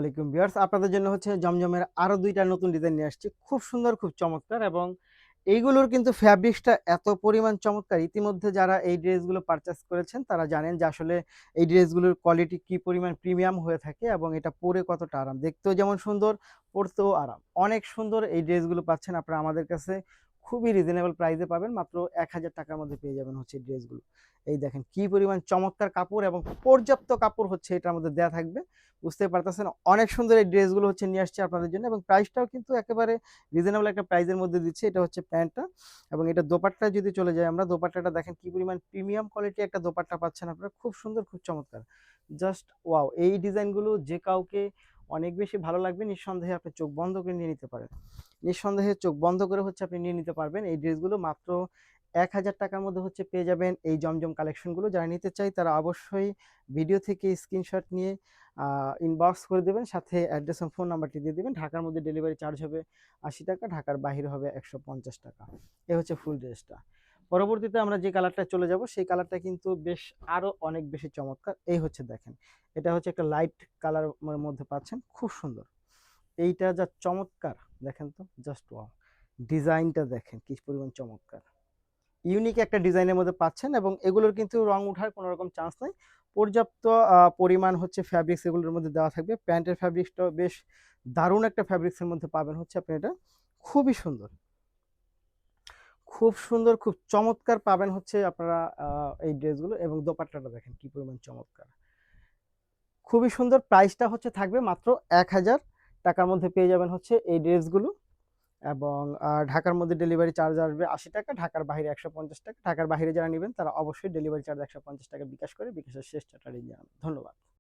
ওয়ালাইকুম ভিউয়ার্স, আপনাদের জন্য হচ্ছে জমজমের আরো ২ টা নতুন ডিজাইন নিয়ে আসছি। খুব সুন্দর, খুব চমৎকার এবং এইগুলোর কিন্তু ফ্যাব্রিক্সটা এত পরিমাণ চমৎকার। ইতিমধ্যে যারা এই ড্রেসগুলো পারচেজ করেছেন তারা জানেন যে আসলে এই ড্রেসগুলোর কোয়ালিটি কি পরিমাণ প্রিমিয়াম হয়ে থাকে এবং এটা পরে কতটা আরাম। দেখতেও যেমন সুন্দর, পরতেও আরাম। অনেক সুন্দর এই ড্রেসগুলো পাচ্ছেন আপনারা আমাদের কাছে খুবই রিজনেবল প্রাইসে পাবেন। মাত্র ৳১,০০০ র মধ্যে পেয়ে যাবেন হচ্ছে এই ড্রেসগুলো। এই দেখেন কি পরিমাণ চমৎকার কাপড় এবং পর্যাপ্ত কাপড় হচ্ছে এটার মধ্যে দেয়া থাকবে। বুঝতে পারতেছেন অনেক সুন্দর এই ড্রেসগুলো হচ্ছে নিয়ে আসছি আপনাদের জন্য এবং প্রাইসটাও কিন্তু একেবারে রিজনেবল একটা প্রাইসের মধ্যে দিচ্ছি। এটা হচ্ছে প্যান্টটা এবং এটা দোপাট্টা যদি চলে যাই আমরা, দোপাট্টাটা দেখেন কি পরিমাণ প্রিমিয়াম কোয়ালিটি একটা দোপাট্টা পাচ্ছেন আপনারা। খুব সুন্দর, খুব চমৎকার। Just wow! এই ডিজাইনগুলো যে কাউকে অনেক বেশি ভালো লাগবে। নিঃসন্দেহে আপনি চোখ বন্ধ করে নিয়ে নিতে পারেন। নিঃসন্দেহে চোখ বন্ধ করে হচ্ছে আপনি নিয়ে নিতে পারবেন। এই ড্রেসগুলো মাত্র ৳১,০০০ র মধ্যে হচ্ছে পেয়ে যাবেন এই জমজম কালেকশনগুলো। যারা নিতে চায় তারা অবশ্যই ভিডিও থেকে স্ক্রিনশট নিয়ে ইনবক্স করে দেবেন। সাথে অ্যাড্রেস এবং ফোন নাম্বারটি দিয়ে দিবেন। ঢাকার মধ্যে ডেলিভারি চার্জ হবে ৳৮০, ঢাকার বাহিরে হবে ৳১৫০। এ হচ্ছে ফুল ড্রেসটা। পরবর্তীতে আমরা যে কালারটা চলে যাব সেই কালারটা কিন্তু বেশ আরো অনেক বেশি চমৎকার। এই হচ্ছে দেখেন। এটা হচ্ছে একটা লাইট কালার মধ্যে পাচ্ছেন। খুব সুন্দর। এইটা যা চমৎকার দেখেন তো জাস্ট ওয়াও! ডিজাইনটা দেখেন কি পরিমাণ চমৎকার। ইউনিক একটা ডিজাইনের মধ্যে পাচ্ছেন এবং এগুলোর কিন্তু রং উঠার কোনো রকম চান্স নাই। পর্যাপ্ত পরিমাণ হচ্ছে ফ্যাব্রিক্স এগুলোর মধ্যে দেওয়া থাকবে। প্যান্টের ফ্যাব্রিক্সটাও বেশ দারুণ একটা ফ্যাব্রিক্সের মধ্যে পাবেন হচ্ছে আপনি এটা। খুবই সুন্দর। খুব সুন্দর, খুব চমৎকার পাবেন হচ্ছে আপনারা এই ড্রেসগুলো এবং দোপাট্টাটা দেখেন কি পরিমাণ চমৎকার। খুবই সুন্দর। প্রাইসটা হচ্ছে থাকবে মাত্র ৳১,০০০ র মধ্যে পেয়ে যাবেন হচ্ছে এই ড্রেসগুলো। এবং ঢাকার মধ্যে ডেলিভারি চার্জ আসবে ৳৮০, ঢাকার বাইরে ৳১৫০। ঢাকার বাইরে যারা নিবেন তারা অবশ্যই ডেলিভারি চার্জ ৳১৫০ বিকাশ করে বিকাশের শেষ চার্টটা দিয়ে জানাবেন। ধন্যবাদ।